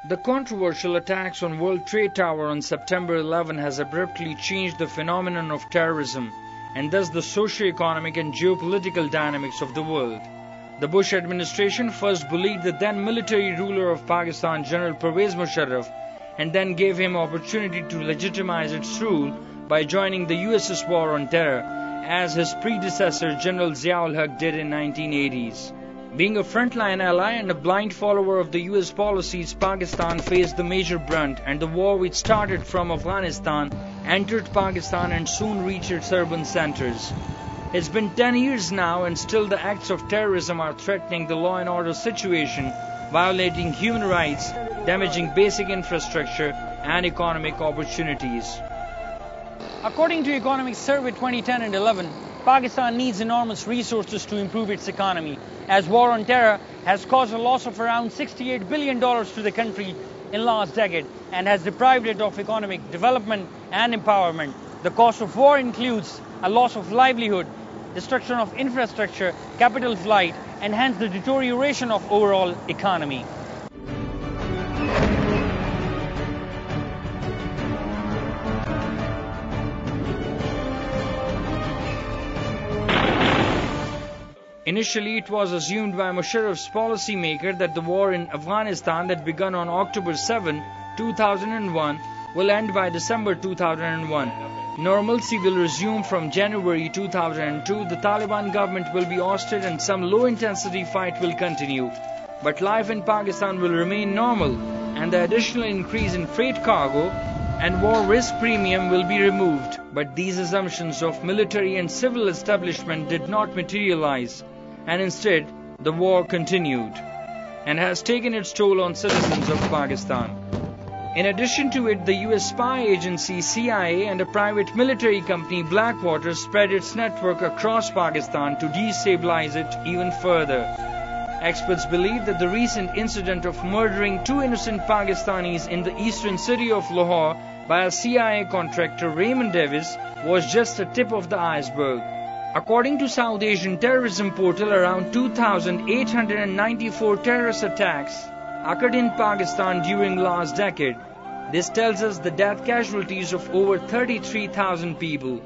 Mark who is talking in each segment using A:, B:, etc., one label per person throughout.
A: The controversial attacks on World Trade Tower on September 11 has abruptly changed the phenomenon of terrorism and thus the socio-economic and geopolitical dynamics of the world. The Bush administration first bullied the then military ruler of Pakistan, General Pervez Musharraf, and then gave him opportunity to legitimize its rule by joining the US's war on terror, as his predecessor General Zia-ul-Haq did in 1980s. Being a frontline ally and a blind follower of the US policies, Pakistan faced the major brunt, and the war, which started from Afghanistan, entered Pakistan and soon reached its urban centers. It's been 10 years now, and still the acts of terrorism are threatening the law and order situation, violating human rights, damaging basic infrastructure and economic opportunities.
B: According to Economic Survey 2010 and 11, Pakistan needs enormous resources to improve its economy, as war on terror has caused a loss of around $68 billion to the country in last decade and has deprived it of economic development and empowerment. The cost of war includes a loss of livelihood, destruction of infrastructure, capital flight, and hence the deterioration of overall economy.
A: Initially, it was assumed by Musharraf's policymaker that the war in Afghanistan that began on October 7, 2001 will end by December 2001. Normalcy will resume from January 2002. The Taliban government will be ousted and some low-intensity fight will continue. But life in Pakistan will remain normal, and the additional increase in freight cargo and war risk premium will be removed. But these assumptions of military and civil establishment did not materialize, and instead the war continued and has taken its toll on citizens of Pakistan. In addition to it, the US spy agency CIA and a private military company Blackwater spread its network across Pakistan to destabilize it even further. Experts believe that the recent incident of murdering two innocent Pakistanis in the eastern city of Lahore by a CIA contractor, Raymond Davis, was just a tip of the iceberg. According to South Asian terrorism portal, around 2,894 terrorist attacks occurred in Pakistan during last decade. This tells us the death casualties of over 33,000 people.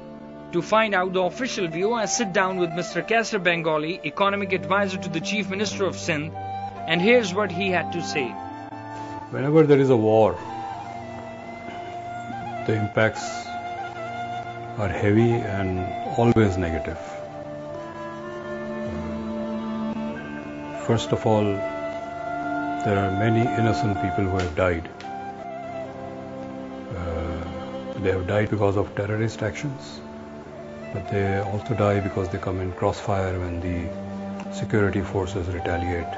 A: To find out the official view, I sit down with Mr. Kaisar Bengali, economic advisor to the Chief Minister of Sindh, and here's what he had to say.
C: Whenever there is a war, the impacts are heavy and always negative. First of all, there are many innocent people who have died. They have died because of terrorist actions, but they also die because they come in crossfire when the security forces retaliate.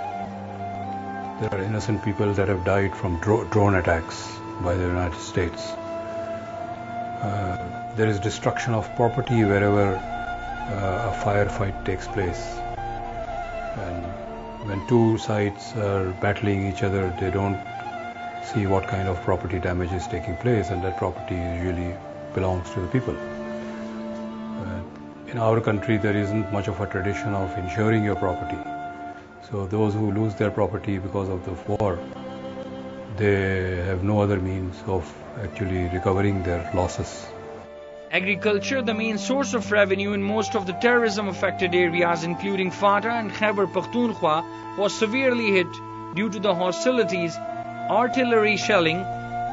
C: There are innocent people that have died from drone attacks by the United States. There is destruction of property wherever a firefight takes place. And when two sides are battling each other, they don't see what kind of property damage is taking place, and that property usually belongs to the people. In our country, there isn't much of a tradition of insuring your property. So those who lose their property because of the war, they have no other means of actually recovering their losses.
A: Agriculture, the main source of revenue in most of the terrorism-affected areas, including Fata and Khyber Pakhtunkhwa, was severely hit due to the hostilities, artillery shelling,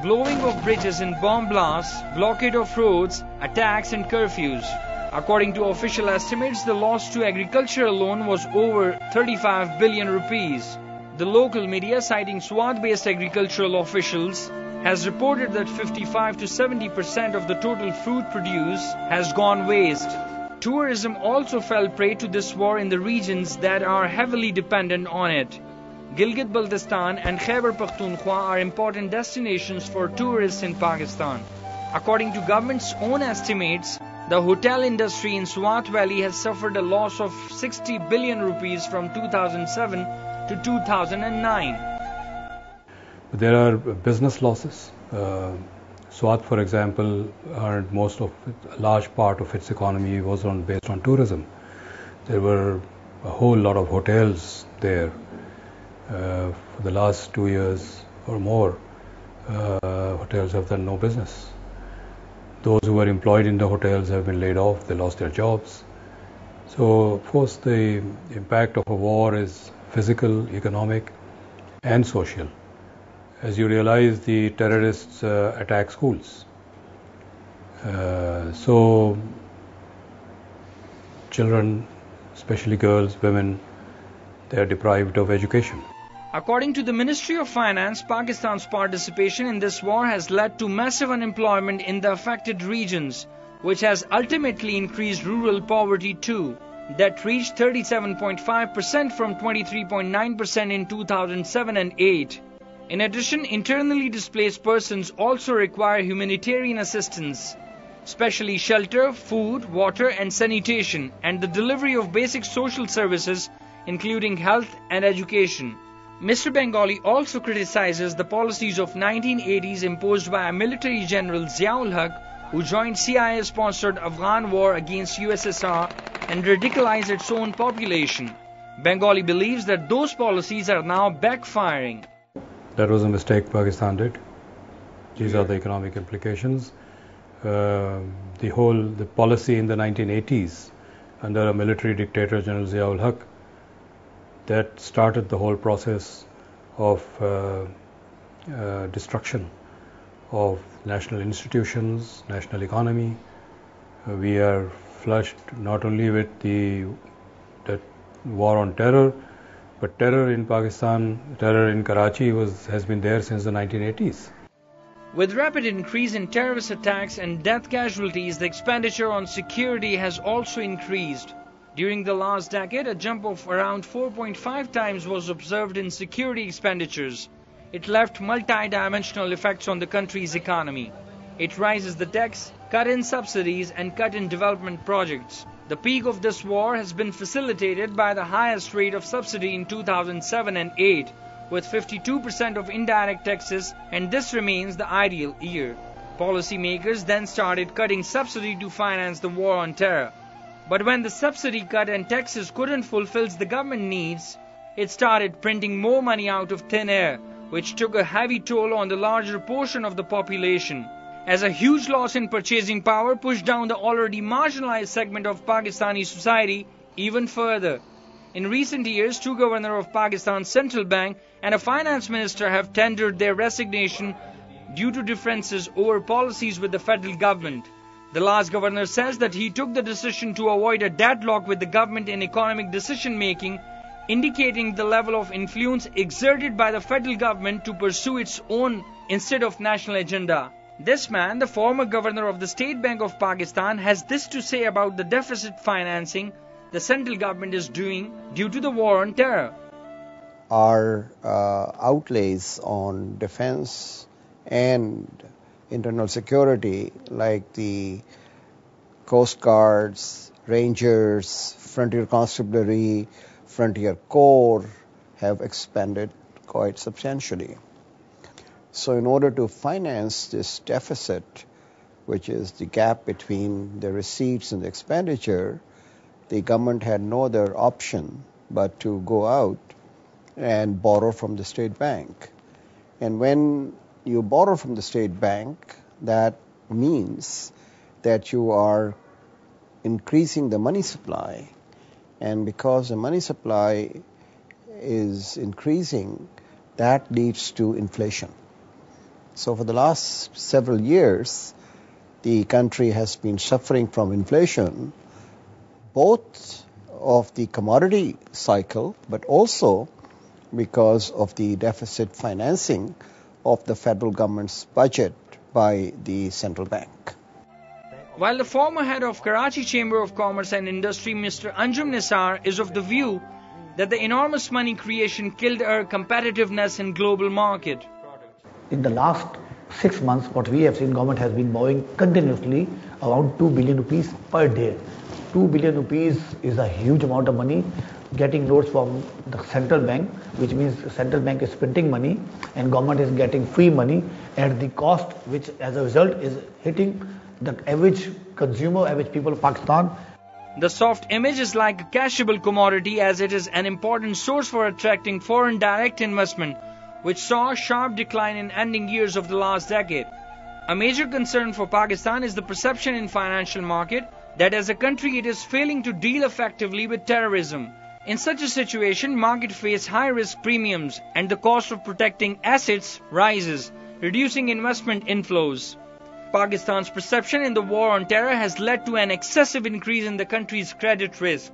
A: blowing of bridges in bomb blasts, blockade of roads, attacks and curfews. According to official estimates, the loss to agriculture alone was over 35 billion rupees. The local media, citing Swat-based agricultural officials, has reported that 55 to 70% of the total fruit produced has gone waste. Tourism also fell prey to this war in the regions that are heavily dependent on it. Gilgit-Baltistan and Khyber Pakhtunkhwa are important destinations for tourists in Pakistan. According to government's own estimates, the hotel industry in Swat Valley has suffered a loss of 60 billion rupees from 2007 to 2009.
C: There are business losses. Swat, for example, earned a large part of its economy was based on tourism. There were a whole lot of hotels there. For the last 2 years, or more hotels have done no business. Those who were employed in the hotels have been laid off, they lost their jobs. So, of course, the impact of a war is physical, economic, and social. As you realize, the terrorists attack schools. So, children, especially girls, women, they are deprived of education.
A: According to the Ministry of Finance, Pakistan's participation in this war has led to massive unemployment in the affected regions, which has ultimately increased rural poverty too. That reached 37.5% from 23.9% in 2007 and 8. In addition, internally displaced persons also require humanitarian assistance, especially shelter, food, water and sanitation, and the delivery of basic social services including health and education. Mr. Bengali also criticizes the policies of 1980s imposed by military general Ziaul Haq, who joined CIA-sponsored Afghan war against USSR and radicalized its own population. Bengali believes that those policies are now backfiring.
C: That was a mistake Pakistan did. These are the economic implications. The policy in the 1980s under a military dictator, General Ziaul Haq, that started the whole process of destruction of national institutions, national economy. We are flushed not only with the war on terror, but terror in Pakistan, terror in Karachi has been there since the 1980s.
A: With rapid increase in terrorist attacks and death casualties, the expenditure on security has also increased. During the last decade, a jump of around 4.5 times was observed in security expenditures. It left multi-dimensional effects on the country's economy. It raises the tax, cut in subsidies and cut in development projects. The peak of this war has been facilitated by the highest rate of subsidy in 2007 and 8, with 52% of indirect taxes, and this remains the ideal year. Policymakers then started cutting subsidy to finance the war on terror. But when the subsidy cut and taxes couldn't fulfill the government needs, it started printing more money out of thin air, which took a heavy toll on the larger portion of the population. As a huge loss in purchasing power pushed down the already marginalized segment of Pakistani society even further. In recent years, two governors of Pakistan's central bank and a finance minister have tendered their resignation due to differences over policies with the federal government. The last governor says that he took the decision to avoid a deadlock with the government in economic decision-making, indicating the level of influence exerted by the federal government to pursue its own instead of national agenda. This man, the former governor of the State Bank of Pakistan, has this to say about the deficit financing the central government is doing due to the war on terror.
D: Our outlays on defense and internal security, like the Coast Guards, Rangers, Frontier Constabulary, Frontier Corps, have expanded quite substantially. So in order to finance this deficit, which is the gap between the receipts and the expenditure, the government had no other option but to go out and borrow from the state bank. And when you borrow from the state bank, that means that you are increasing the money supply. And because the money supply is increasing, that leads to inflation. So for the last several years, the country has been suffering from inflation, both of the commodity cycle, but also because of the deficit financing of the federal government's budget by the central bank.
A: While the former head of Karachi Chamber of Commerce and Industry, Mr. Anjum Nisar, is of the view that the enormous money creation killed our competitiveness in global market.
E: In the last 6 months, what we have seen, government has been borrowing continuously around 2 billion rupees per day. 2 billion rupees is a huge amount of money, getting notes from the central bank, which means central bank is printing money and government is getting free money at the cost, which as a result is hitting the average consumer, average people of Pakistan.
A: The soft image is like a cashable commodity, as it is an important source for attracting foreign direct investment, which saw a sharp decline in ending years of the last decade. A major concern for Pakistan is the perception in financial market that as a country it is failing to deal effectively with terrorism. In such a situation, markets face high-risk premiums and the cost of protecting assets rises, reducing investment inflows. Pakistan's perception in the war on terror has led to an excessive increase in the country's credit risk.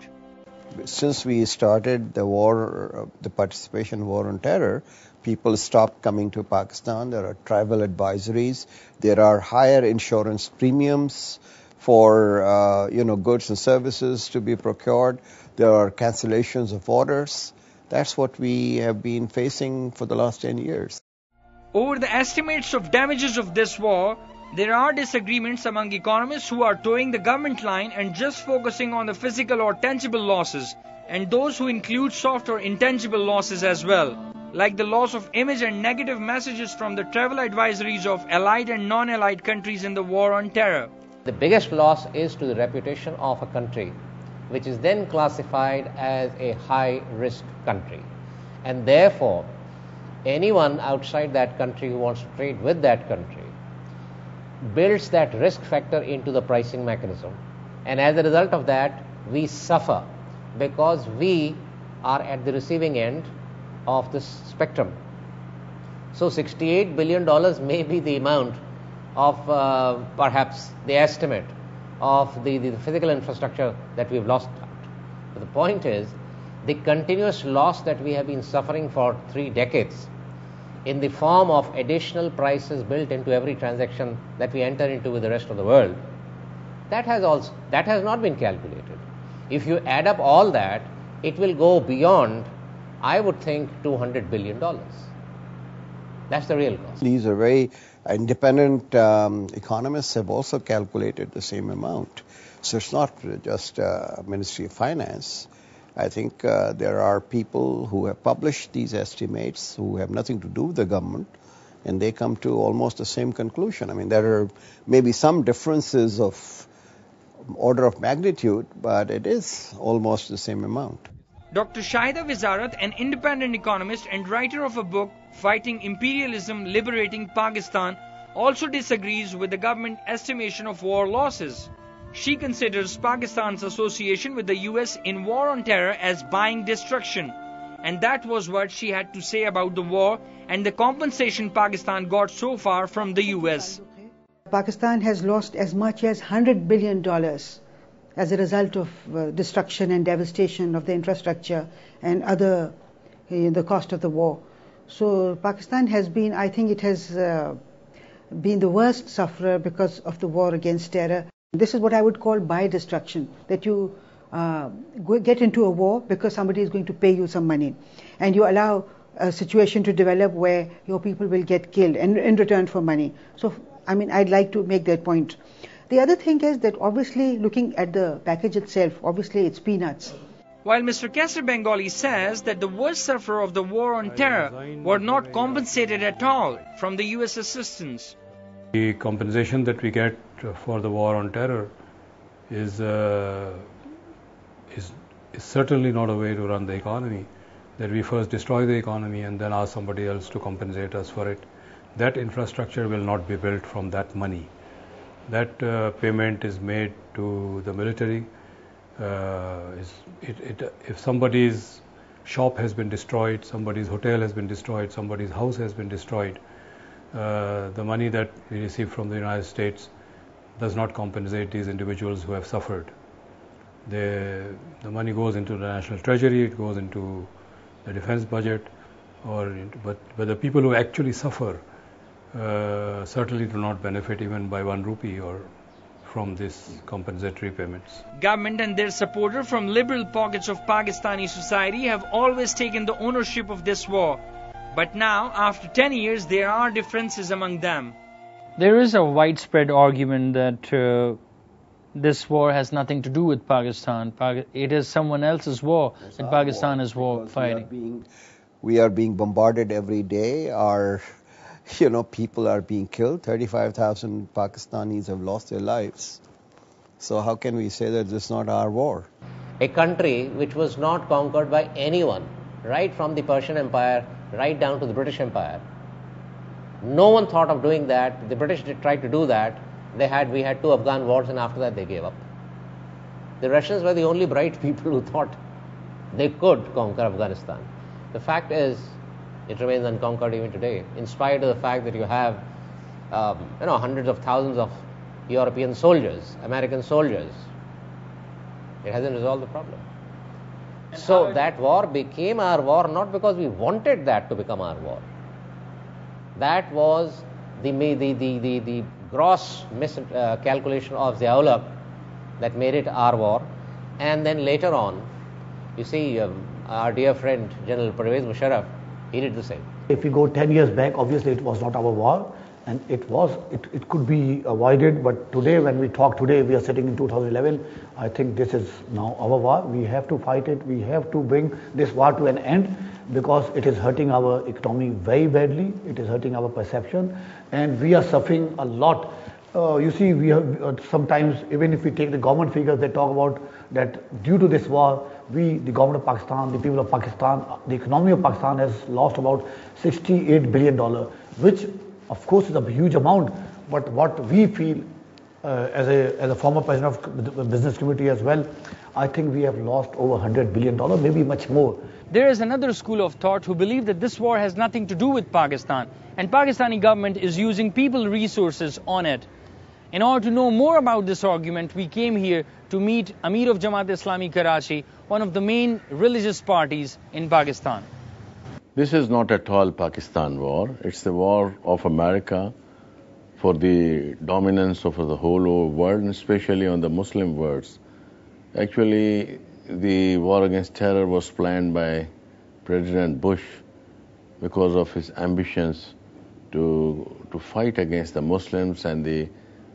D: Since we started the war, the participation war on terror, people stopped coming to Pakistan. There are travel advisories. There are higher insurance premiums for goods and services to be procured. There are cancellations of orders. That's what we have been facing for the last 10 years.
A: Over the estimates of damages of this war, there are disagreements among economists who are towing the government line and just focusing on the physical or tangible losses, and those who include soft or intangible losses as well, like the loss of image and negative messages from the travel advisories of allied and non-allied countries in the war on terror.
F: The biggest loss is to the reputation of a country, which is then classified as a high-risk country. And therefore, anyone outside that country who wants to trade with that country builds that risk factor into the pricing mechanism. And as a result of that, we suffer because we are at the receiving end of this spectrum. So $68 billion may be the amount of perhaps the estimate of the physical infrastructure that we've lost out. But the point is, the continuous loss that we have been suffering for 3 decades in the form of additional prices built into every transaction that we enter into with the rest of the world, that has not been calculated. If you add up all that, it will go beyond, I would think, $200 billion. That's the real cost.
D: These are very independent economists have also calculated the same amount. So it's not just Ministry of Finance. I think there are people who have published these estimates who have nothing to do with the government, and they come to almost the same conclusion. I mean, there are maybe some differences of order of magnitude, but it is almost the same amount.
A: Dr. Shahida Wizarat, an independent economist and writer of a book, Fighting Imperialism, Liberating Pakistan, also disagrees with the government estimation of war losses. She considers Pakistan's association with the US in war on terror as buying destruction. And that was what she had to say about the war and the compensation Pakistan got so far from the US.
G: Pakistan has lost as much as $100 billion as a result of destruction and devastation of the infrastructure and other, the cost of the war. So Pakistan has been, I think it has been the worst sufferer because of the war against terror. This is what I would call buy destruction, that you get into a war because somebody is going to pay you some money, and you allow a situation to develop where your people will get killed in return for money. So, I mean, I'd like to make that point. The other thing is that obviously looking at the package itself, obviously it's peanuts.
A: While Mr. Kassar Bengali says that the worst sufferer of the war on terror were not compensated at all from the US assistance.
C: The compensation that we get for the war on terror is certainly not a way to run the economy, that we first destroy the economy and then ask somebody else to compensate us for it. That infrastructure will not be built from that money. That payment is made to the military. If somebody's shop has been destroyed, somebody's hotel has been destroyed, somebody's house has been destroyed, the money that we receive from the United States does not compensate these individuals who have suffered. The money goes into the national treasury, it goes into the defense budget, but the people who actually suffer certainly do not benefit even by 1 rupee or from this compensatory payments.
A: Government and their supporters from liberal pockets of Pakistani society have always taken the ownership of this war. But now, after 10 years, there are differences among them.
B: There is a widespread argument that this war has nothing to do with Pakistan. It is someone else's war that Pakistan is fighting.
D: We are being bombarded every day. Our people are being killed. 35,000 Pakistanis have lost their lives. So how can we say that this is not our war?
F: A country which was not conquered by anyone, right from the Persian Empire right down to the British Empire. No one thought of doing that. The British tried to do that. We had 2 Afghan wars, and after that they gave up. The Russians were the only bright people who thought they could conquer Afghanistan. The fact is, it remains unconquered even today, in spite of the fact that you have hundreds of thousands of European soldiers, American soldiers. It hasn't resolved the problem. So that war became our war not because we wanted that to become our war. That was the gross miscalculation of Ziaullah that made it our war. And then later on, you see, our dear friend General Pervez Musharraf, he did the same.
E: If we go 10 years back, obviously it was not our war, and it could be avoided. But today, when we talk today, we are sitting in 2011. I think this is now our war. We have to fight it. We have to bring this war to an end, because it is hurting our economy very badly. It is hurting our perception, and we are suffering a lot. You see, we have sometimes, even if we take the government figures, they talk about that due to this war, the government of Pakistan, the people of Pakistan, the economy of Pakistan has lost about $68 billion, which of course is a huge amount. But what we feel as a former president of the business community as well, I think we have lost over $100 billion, maybe much more.
B: There is another school of thought who believe that this war has nothing to do with Pakistan, and Pakistani government is using people resources on it. In order to know more about this argument, we came here to meet Amir of Jamaat-e-Islami Karachi, one of the main religious parties in Pakistan.
H: This is not at all Pakistan war. It's the war of America for the dominance of the whole world, and especially on the Muslim world. Actually, the war against terror was planned by President Bush because of his ambitions to fight against the Muslims, and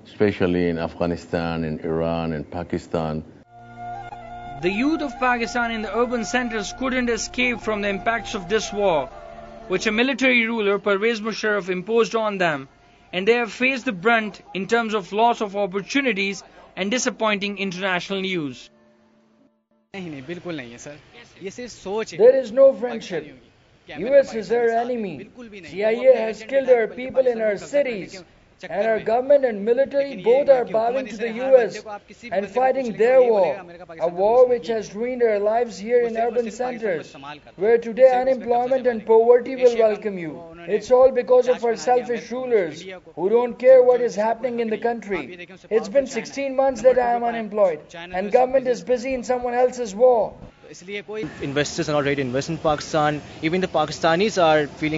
H: especially in Afghanistan, in Iran, and Pakistan.
A: The youth of Pakistan in the urban centers couldn't escape from the impacts of this war, which a military ruler, Pervez Musharraf, imposed on them, and they have faced the brunt in terms of loss of opportunities and disappointing international news.
I: There is no friendship. US is our enemy. CIA has killed our people in our cities. And our government and military both are bowing to the US and fighting their war, a war which has ruined our lives here in urban centers, where today unemployment and poverty will welcome you. It's all because of our selfish rulers who don't care what is happening in the country. It's been 16 months that I am unemployed, and government is busy in someone else's war.
J: Investors are not ready to invest in Pakistan. Even the Pakistanis are feel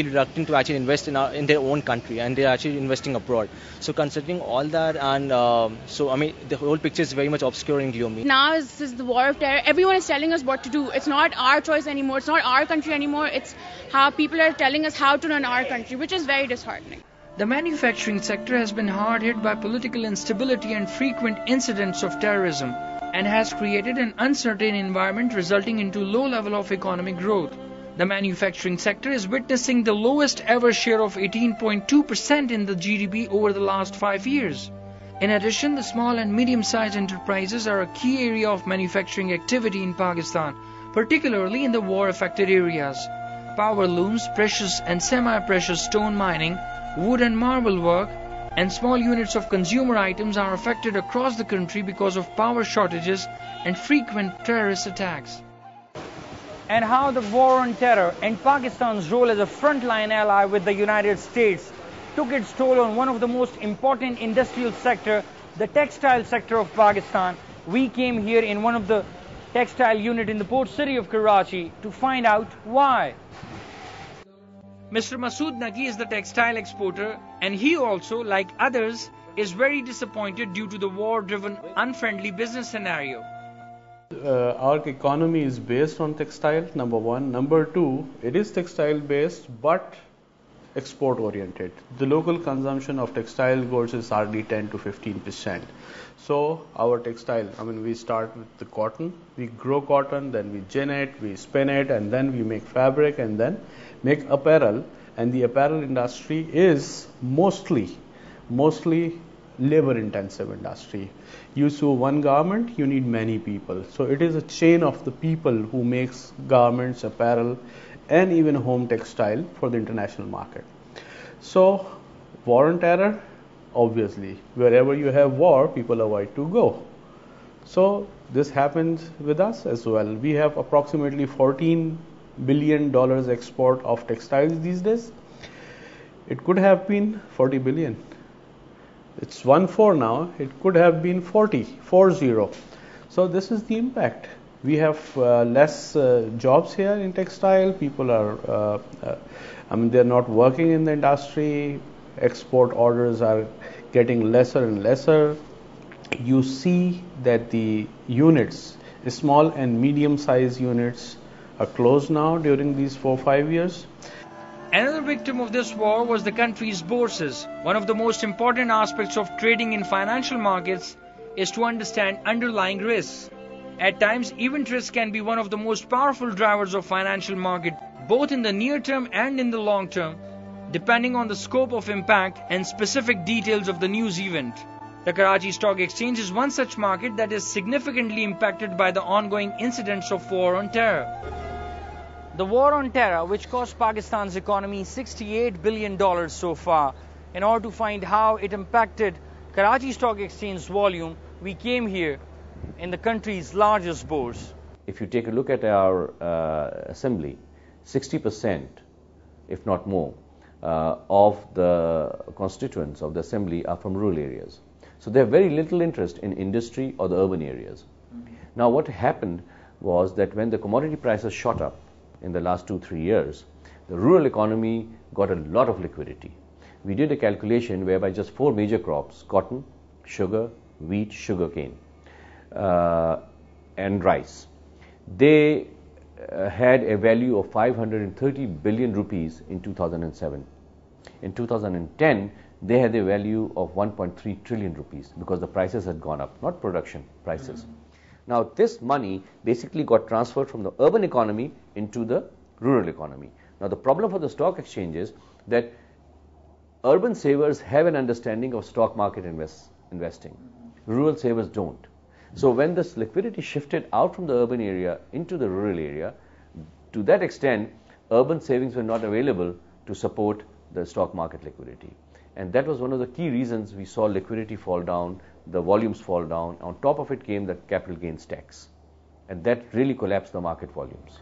J: reluctant to actually invest in their own country, and they're actually investing abroad. So considering all that, and the whole picture is very much obscure and gloomy.
K: Now this is the war of terror. Everyone is telling us what to do. It's not our choice anymore. It's not our country anymore. It's how people are telling us how to run our country, which is very disheartening.
A: The manufacturing sector has been hard hit by political instability and frequent incidents of terrorism, and has created an uncertain environment resulting into low level of economic growth. The manufacturing sector is witnessing the lowest ever share of 18.2% in the GDP over the last 5 years. In addition, the small and medium-sized enterprises are a key area of manufacturing activity in Pakistan, particularly in the war-affected areas. Power looms, precious and semi-precious stone mining, wood and marble work, and small units of consumer items are affected across the country because of power shortages and frequent terrorist attacks.
B: And how the war on terror and Pakistan's role as a frontline ally with the United States took its toll on one of the most important industrial sector, the textile sector of Pakistan. We came here in one of the textile unit in the port city of Karachi to find out why.
A: Mr. Masood Naqi is the textile exporter, and he also, like others, is very disappointed due to the war-driven, unfriendly business scenario.
L: Our economy is based on textile, number one. Number two, it is textile based but export oriented. The local consumption of textile goods is hardly 10 to 15%. So our textile, we start with the cotton, we grow cotton, then we gin it, we spin it, and then we make fabric, and then make apparel. And the apparel industry is mostly labor intensive industry. You sew one garment, you need many people. So it is a chain of the people who makes garments, apparel, and even home textile for the international market. So, war on terror, obviously, wherever you have war, people avoid to go. So, this happened with us as well. We have approximately $14 billion export of textiles these days. It could have been 40 billion. It's 1-4 now. It could have been 40. So this is the impact. We have less jobs here in textile. People are, they're not working in the industry. Export orders are getting lesser and lesser. You see that the units, the small and medium-sized units, are closed now during these 4-5 years.
A: Another victim of this war was the country's bourses. One of the most important aspects of trading in financial markets is to understand underlying risks. At times, event risk can be one of the most powerful drivers of financial market, both in the near term and in the long term, depending on the scope of impact and specific details of the news event. The Karachi Stock Exchange is one such market that is significantly impacted by the ongoing incidents of war on terror.
B: The war on terror, which cost Pakistan's economy $68 billion so far. In order to find how it impacted Karachi Stock Exchange volume, we came here in the country's largest bourse.
M: If you take a look at our assembly, 60%, if not more, of the constituents of the assembly are from rural areas. So they have very little interest in industry or the urban areas. Now what happened was that when the commodity prices shot up in the last 2-3 years, the rural economy got a lot of liquidity. We did a calculation whereby just 4 major crops, cotton, sugar, wheat, sugarcane, and rice, they had a value of 530 billion rupees in 2007. In 2010, they had a value of 1.3 trillion rupees because the prices had gone up, not production, prices. Now, this money basically got transferred from the urban economy into the rural economy. Now, the problem for the stock exchange is that urban savers have an understanding of stock market investing. Rural savers don't. So, when this liquidity shifted out from the urban area into the rural area, to that extent, urban savings were not available to support the stock market liquidity. And that was one of the key reasons we saw liquidity fall down, the volumes fall down. On top of it came the capital gains tax. And that really collapsed the market volumes.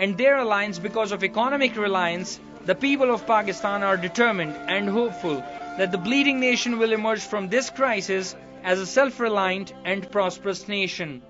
A: And their alliance, because of economic reliance, the people of Pakistan are determined and hopeful that the bleeding nation will emerge from this crisis as a self-reliant and prosperous nation.